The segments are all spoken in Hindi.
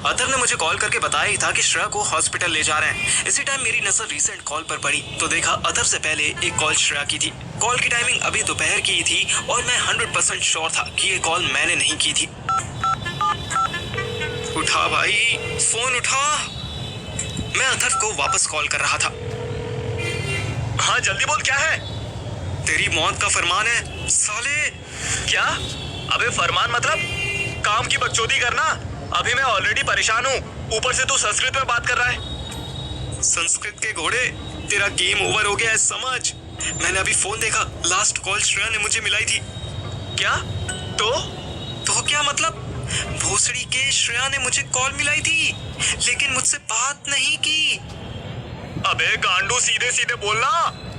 अतर ने मुझे कॉल करके बताया ही था कि श्रेया को हॉस्पिटल ले जा रहे हैं। इसी टाइम मेरी नजर रिसेंट कॉल पर पड़ी तो देखा अतर से पहले एक कॉल श्रेया की थी। कॉल की टाइमिंग अभी दोपहर की ही थी और मैं 100% श्योर था कि ये कॉल मैंने नहीं की थी। उठा भाई, फोन उठा। मैं अतर को वापस कॉल कर रहा था। हाँ जल्दी बोल, क्या है? तेरी मौत का फरमान है साले। क्या? अबे फरमान मतलब काम की बकचोदी करना। अभी मैं ऑलरेडी परेशान हूँ, ऊपर से तू संस्कृत में बात कर रहा है। संस्कृत के घोड़े, तेरा गेम ओवर हो गया है समझ। मैंने अभी फोन देखा, लास्ट कॉल श्रेया ने मुझे मिलाई थी। क्या? तो क्या मतलब? भोसड़ी के श्रेया ने मुझे कॉल मिलाई थी लेकिन मुझसे बात नहीं की। अबे गांडू, सीधे सीधे बोलना,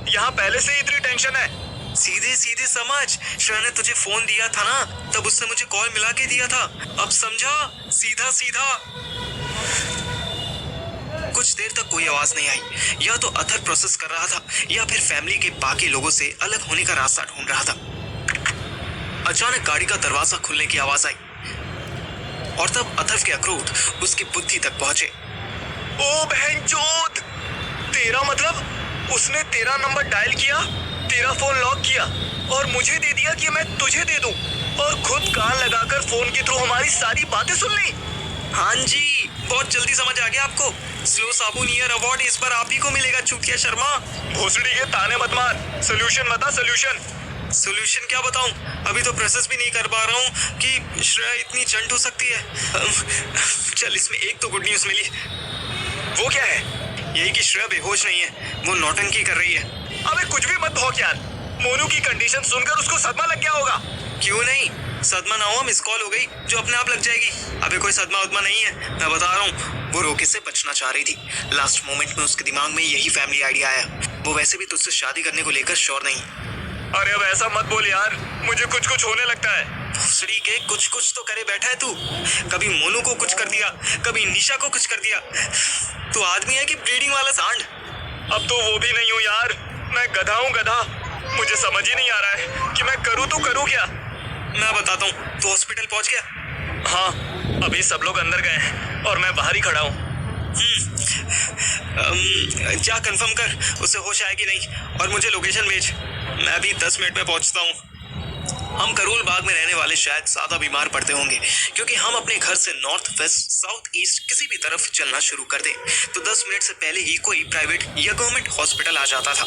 यहाँ पहले से ही इतनी टेंशन है। सीधे सीधे समझ। श्रेया ने तुझे फोन दिया था ना, तब उसने मुझे कॉल मिला के दिया था। अब समझा? सीधा सीधा। कुछ देर तक कोई आवाज नहीं आई। या तो अथर प्रोसेस कर रहा था या फिर फैमिली के बाकी लोगों से अलग होने का रास्ता ढूंढ रहा था। अचानक गाड़ी का दरवाजा खुलने की आवाज आई और तब अथर के अक्रोध उसकी बुद्धि तक पहुंचे। ओ बहनचोद, तेरा मतलब उसने तेरा नंबर डायल किया, तेरा फोन लॉक किया और मुझे दे दिया कि मैं तुझे दे दूं, और खुद कान लगाकर फोन के थ्रू हमारी सारी बातें सुन ली। हाँ जी, बहुत जल्दी समझ आ गया आपको। स्लो साबुन ईयर अवार्ड इस बार आप ही को मिलेगा चूतिया शर्मा। भोसड़ी के ताने मत मार, सोल्यूशन बता सोल्यूशन। सोल्यूशन क्या बताऊं? अभी तो प्रोसेस भी नहीं कर पा रहा हूं कि श्रेया इतनी चंट हो सकती है। चल, इसमें एक तो गुड न्यूज मिली। वो क्या है? यही कि श्रेया बेहोश नहीं है, वो नौटंकी कर रही है। अबे कुछ भी मत भौंक यार, मोनू की कंडीशन सुनकर उसको सदमा लग गया होगा। क्यों नहीं, सदमा ना हुआ मिस कॉल हो गई जो अपने आप लग जाएगी। अबे कोई सदमा उदमा नहीं है, मैं बता रहा हूँ। वो रोके से बचना चाह रही थी। लास्ट मोमेंट में उसके दिमाग में यही फैमिली आइडिया आया। वो वैसे भी तुझसे शादी करने को लेकर श्योर नहीं। अरे अब ऐसा मत बोल यार, मुझे कुछ कुछ होने लगता है। भोसड़ी के कुछ तो करे बैठा है तू। कभी मोनू को कुछ कर दिया, कभी निशा को कुछ कर दिया। तू आदमी है कि ब्रीडिंग वाला सांड? अब तो वो भी नहीं हूँ यार, मैं गधा हूँ गधा। मुझे समझ ही नहीं आ रहा है कि मैं करूँ तो करूँ क्या। मैं बताता हूँ। तू हॉस्पिटल पहुंच गया? हाँ, अभी सब लोग अंदर गए हैं और मैं बाहर ही खड़ा हूँ। जा कंफर्म कर उसे होश आएगी नहीं और मुझे लोकेशन भेज। मैं भी 10 मिनट में पहुंचता हूँ। हम करोल बाग में रहने वाले शायद ज्यादा बीमार पड़ते होंगे क्योंकि हम अपने घर से नॉर्थ वेस्ट साउथ ईस्ट किसी भी तरफ चलना शुरू कर दें तो 10 मिनट से पहले ही कोई प्राइवेट या गवर्नमेंट हॉस्पिटल आ जाता था।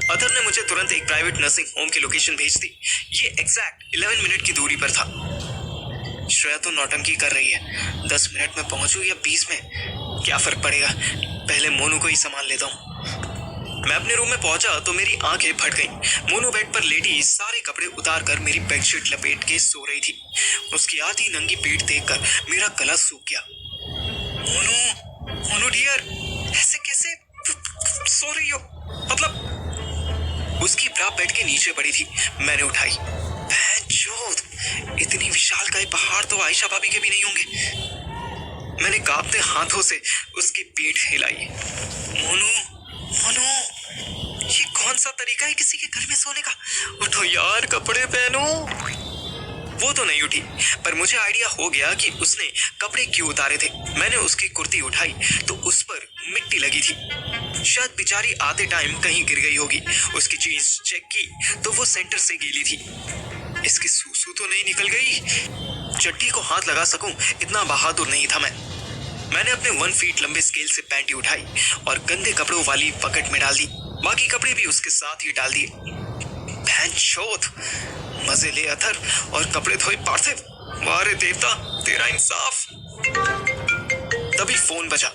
अदर ने मुझे तुरंत एक प्राइवेट नर्सिंग होम की लोकेशन भेज दी। ये एग्जैक्ट 11 मिनट की दूरी पर था। श्रेया तो नौटंकी कर रही है। 10 मिनट में पहुंचूं या 20 में, क्या फर्क पड़ेगा। पहले मोनू को ही संभाल लेता हूँ। मैं अपने रूम में पहुंचा तो मेरी आंखें फट गईं। मोनू बेड पर लेटी सारे कपड़े उतार कर मेरी बेडशीट लपेट के सो रही थी। उसकी आधी नंगी पीठ देखकर मेरा गला सूख गया। मोनू डियर, ऐसे कैसे सो रही हो? मतलब उसकी ब्रा बेड के नीचे पड़ी थी। मैंने उठाई। बेंचोद, इतनी विशालकाय पहाड़ तो आयशा भाभी के भी नहीं होंगे। मैंने कांपते हाथों से उसकी पीठ हिलाई। मोनू, ये कौन सा तरीका है किसी के घर में सोने का? उठो यार, कपड़े पहनो। वो तो नहीं उठी, पर मुझे आइडिया हो गया कि उसने कपड़े क्यों उतारे थे। मैंने उसकी कुर्ती उठाई तो उस पर मिट्टी लगी थी। शायद बेचारी आते टाइम कहीं गिर गई होगी। उसकी जीन्स चेक की तो वो सेंटर से गीली थी। इसकी सूसू तो नहीं निकल गई? चड्डी को हाथ लगा सकूं इतना बहादुर नहीं था मैं। मैंने अपने 1 फीट लंबे स्केल से पैंटी उठाई और गंदे कपड़ों वाली बकेट में डाल दी। बाकी कपड़े भी उसके साथ ही डाल दिए। भैंचोद, मजे ले अथर और कपड़े धोए पार्थिव। वारे देवता, तेरा इंसाफ। तभी फोन बजा।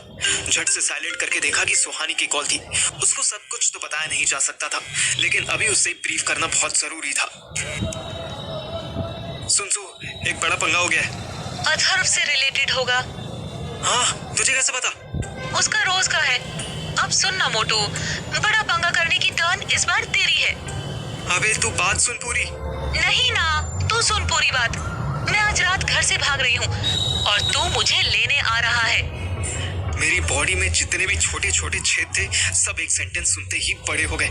झट से साइलेंट करके देखा कि सुहानी की कॉल थी। उसको सब कुछ तो बताया नहीं जा सकता था, लेकिन अभी उससे ब्रीफ करना बहुत जरूरी था। सुन, एक बड़ा पंगा हो गया है। अथर्व से रिलेटेड होगा। हाँ, तुझे कैसे पता? उसका रोज का है। अब सुन ना मोटू, बड़ा पंगा करने की टर्न इस बार तेरी है। अबे तू बात सुन पूरी। नहीं ना, तू सुन पूरी बात। मैं आज रात घर से भाग रही हूँ और तू मुझे लेने आ रहा है। मेरी बॉडी में जितने भी छोटे छोटे छेद थे सब एक सेंटेंस सुनते ही बड़े हो गए।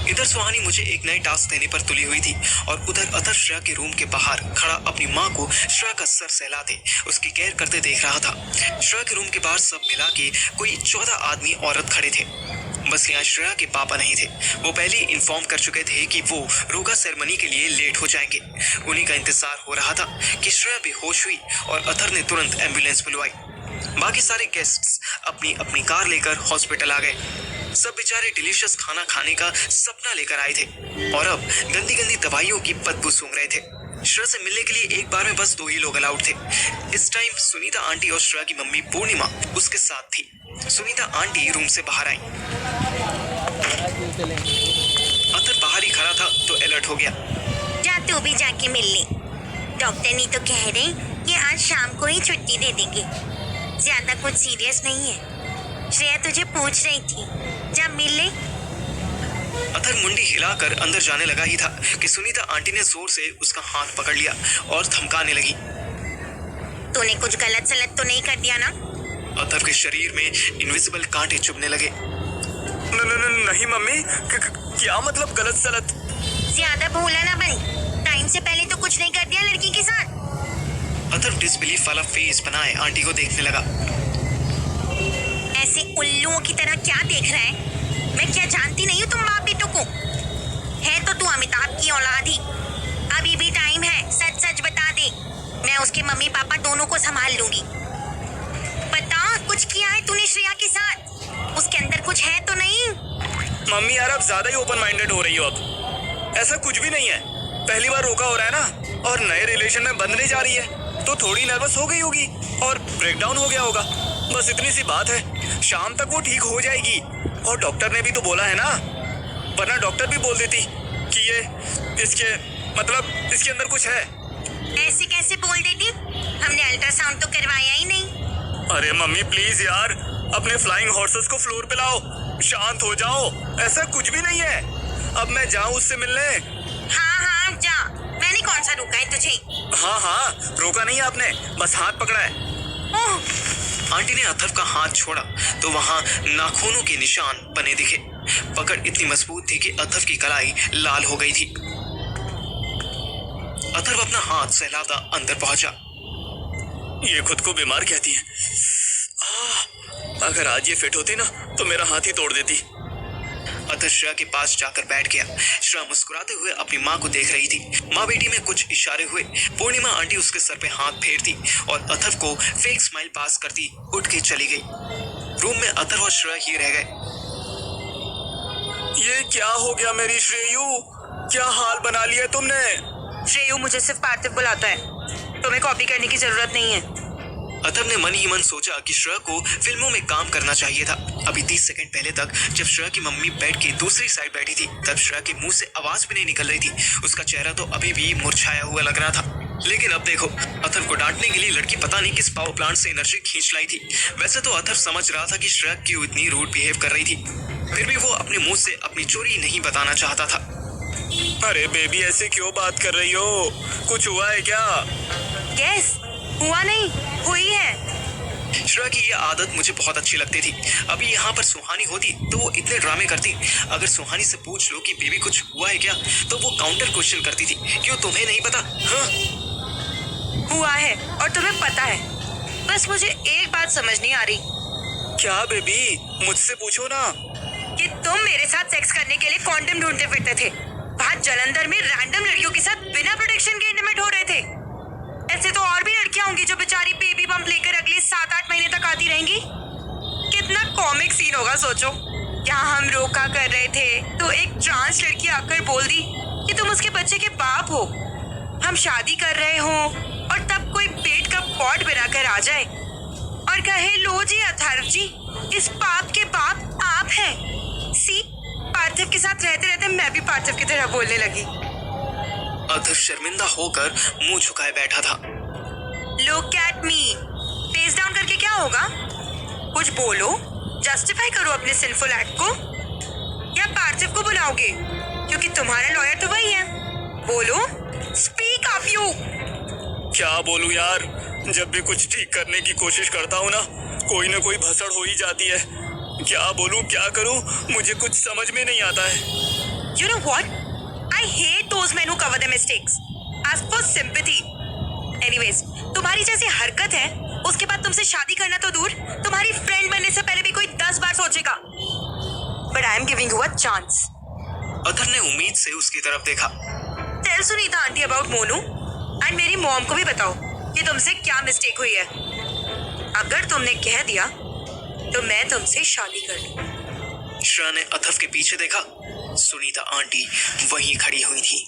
इधर सुहानी मुझे एक नए टास्क देने पर तुली हुई थी और उधर अतर श्रेया के रूम के बाहर खड़ा अपनी माँ को श्रेया का सर सहलाते उसकी केयर करते देख रहा था। श्रेया के रूम के बाहर सब मिला के कोई 14 आदमी औरत खड़े थे। बस यहाँ श्रेया के पापा नहीं थे। वो पहले ही इन्फॉर्म कर चुके थे कि वो रोगा सेरेमनी के लिए लेट हो जाएंगे। उन्हीं का इंतजार हो रहा था कि श्रेया बेहोश हुई और अतर ने तुरंत एम्बुलेंस बुलवाई। बाकी सारे गेस्ट्स अपनी अपनी कार लेकर हॉस्पिटल आ गए। सब बेचारे डिलीशियस खाना खाने का सपना लेकर आए थे और अब गंदी गंदी दवाइयों की बदबू सूंघ रहे थे। श्रेया से मिलने के लिए एक बार में बस 2 ही लोग अलाउड थे। इस टाइम सुनीता आंटी और श्रेया की मम्मी पूर्णिमा उसके साथ थी। सुनीता आंटी रूम से बाहर आई। अतर बाहर ही खड़ा था तो अलर्ट हो गया। जा तू भी जाके मिल ले। डॉक्टर ने तो कह रहे कि आज शाम को ही छुट्टी दे देंगे। ज्यादा कुछ सीरियस नहीं है। श्रेया तुझे पूछ रही थी, जा मिल ले। अतर मुंडी हिलाकर अंदर जाने लगा ही था कि सुनीता आंटी ने जोर से उसका हाथ पकड़ लिया और धमकाने लगी। तूने कुछ गलत सलत तो नहीं कर दिया ना? अतर के शरीर में इनविजिबल कांटे चुभने लगे। नहीं मम्मी, क्या मतलब गलत सलत? ज्यादा भोला ना बन। टाइम से पहले तो कुछ नहीं कर दिया लड़की के साथ। अतर डिसबिलीफ वाला फेस बनाए आंटी को देखने लगा। ऐसे उल्लुओं की तरह क्या देख रहा है? मैं क्या जानती नहीं हूँ तुम बाप बेटों को? है तो तू अमिताभ की औलाद ही। अभी भी टाइम है, सच सच बता दे। मैं उसके मम्मी पापा दोनों को संभाल लूंगी। बता, कुछ किया है तूने श्रेया के साथ? उसके अंदर कुछ है तो नहीं? मम्मी यार, अब ज्यादा ही ओपन माइंडेड हो रही हो। अब ऐसा कुछ भी नहीं है। पहली बार रोका हो रहा है ना, और नए रिलेशन में बंद नहीं जा रही है, तो थोड़ी नर्वस हो गई होगी और ब्रेकडाउन हो गया होगा। बस इतनी सी बात है। शाम तक वो ठीक हो जाएगी। और डॉक्टर ने भी तो बोला है ना, वरना डॉक्टर भी बोल देती कि ये इसके अंदर कुछ है। ऐसे कैसे बोल देती? हमने अल्ट्रासाउंड तो करवाया ही नहीं। अरे मम्मी प्लीज यार, अपने फ्लाइंग हॉर्सेस को फ्लोर पे लाओ, शांत हो जाओ। ऐसा कुछ भी नहीं है। अब मैं जाऊं उससे मिलने? हाँ जा। मैंने कौन सा रोका है तुझे? हाँ, रोका नहीं है आपने, बस हाथ पकड़ा है। ओह, आंटी ने अथर्व का हाथ छोड़ा तो वहां नाखूनों के निशान बने दिखे। पकड़ इतनी मजबूत थी कि अथर्व की कलाई लाल हो गई थी। अथर्व अपना हाथ सहलाता अंदर पहुंचा। ये खुद को बीमार कहती है। अगर आज ये फिट होती ना तो मेरा हाथ ही तोड़ देती। अथर्व श्रेया के पास जाकर बैठ गया। श्रेया मुस्कुराते हुए अपनी माँ को देख रही थी। माँ बेटी में कुछ इशारे हुए। पूर्णिमा आंटी उसके सर पे हाथ फेरती और अथर्व को फेक स्माइल पास करती उठ के चली गई। रूम में अथर्व और श्रेया ही रह गए। ये क्या हो गया मेरी श्रेयू? क्या हाल बना लिया तुमने? श्रेयू मुझे सिर्फ पार्थिव बुलाता है, तुम्हें कॉपी करने की जरूरत नहीं है। अथर्व ने मन ही मन सोचा कि श्रेया को फिल्मों में काम करना चाहिए था। अभी 30 सेकंड पहले तक जब श्रेया की मम्मी बेड की दूसरी साइड बैठी थी तब श्रेया के मुंह से आवाज भी नहीं निकल रही थी। उसका चेहरा तो अभी भी मुरझाया हुआ लग रहा था। लेकिन अब देखो, अथर्व को डांटने के लिए लड़की पता नहीं किस पावर प्लांट से एनर्जी खींच लाई थी। वैसे तो अथर्व समझ रहा था कि श्रेया क्यों इतनी रूड बिहेव कर रही थी, फिर भी वो अपने मुंह से अपनी चोरी नहीं बताना चाहता था। अरे बेबी, ऐसे क्यों बात कर रही हो? कुछ हुआ है क्या? यस, हुआ नहीं, हुई है। श्रेया की ये आदत मुझे बहुत अच्छी लगती थी। अभी यहाँ पर सुहानी होती तो वो इतने ड्रामे करती। अगर सुहानी से पूछ लो कि बेबी कुछ हुआ है क्या, तो वो काउंटर क्वेश्चन करती थी, क्यों तुम्हें नहीं पता? हाँ, हुआ है और तुम्हें पता है। बस मुझे एक बात समझ नहीं आ रही। क्या बेबी, मुझसे पूछो ना। कि तुम मेरे साथ सेक्स करने के लिए कॉन्डम ढूंढते फिरते थे, बाहर जलंधर में रैंडम लड़कियों के साथ बिना प्रोटेक्शन के इंटीमेट हो रहे थे। ऐसे तो और भी लड़कियां होंगी जो बेचारी बेबी बम्प लेकर अगले 7-8 महीने तक आती रहेंगी। कितना कॉमिक सीन होगा सोचो। यहाँ हम रोका कर रहे थे तो एक ट्रांस लड़की आकर बोल दी कि तुम उसके बच्चे के बाप हो। हम शादी कर रहे हो और तब कोई पेट का पॉट बनाकर आ जाए और कहे, लो जी अथर्व जी, इस पाप के बाप आप हैं। सी, पार्थिव के साथ रहते रहते मैं भी पार्थिव की तरह बोलने लगी। अथर्व शर्मिंदा होकर मुंह झुकाए बैठा था। Look at me. Face down करके क्या होगा? कुछ बोलो, जस्टिफाई करो अपने सिंफुल एक्ट को, या पार्थिव को बुलाओगे क्योंकि तुम्हारा लॉयर तो वही है। बोलो, स्पीक अप यू। क्या बोलूं यार, जब भी कुछ ठीक करने की कोशिश करता हूँ ना, कोई ना कोई भसड़ हो ही जाती है। क्या बोलूं, क्या करूं, मुझे कुछ समझ में नहीं आता है। You know what? I hate those men who cover their mistakes. Ask for sympathy. Anyways, तुम्हारी जैसी हरकत है, उसके बाद तुमसे शादी करना तो दूर, तुम्हारी फ्रेंड बनने से पहले भी कोई 10 बार सोचेगा. But I am giving you a chance. अतर ने उम्मीद से उसकी तरफ देखा. Tell Sunita aunty about Monu and मेरी मॉम को भी बताओ कि तुमसे क्या मिस्टेक हुई है. अगर तुमने कह दिया तो मैं तुमसे शादी कर लूं. श्रेया ने अथर्व के पीछे देखा. सुनीता आंटी वहीं खड़ी हुई थी.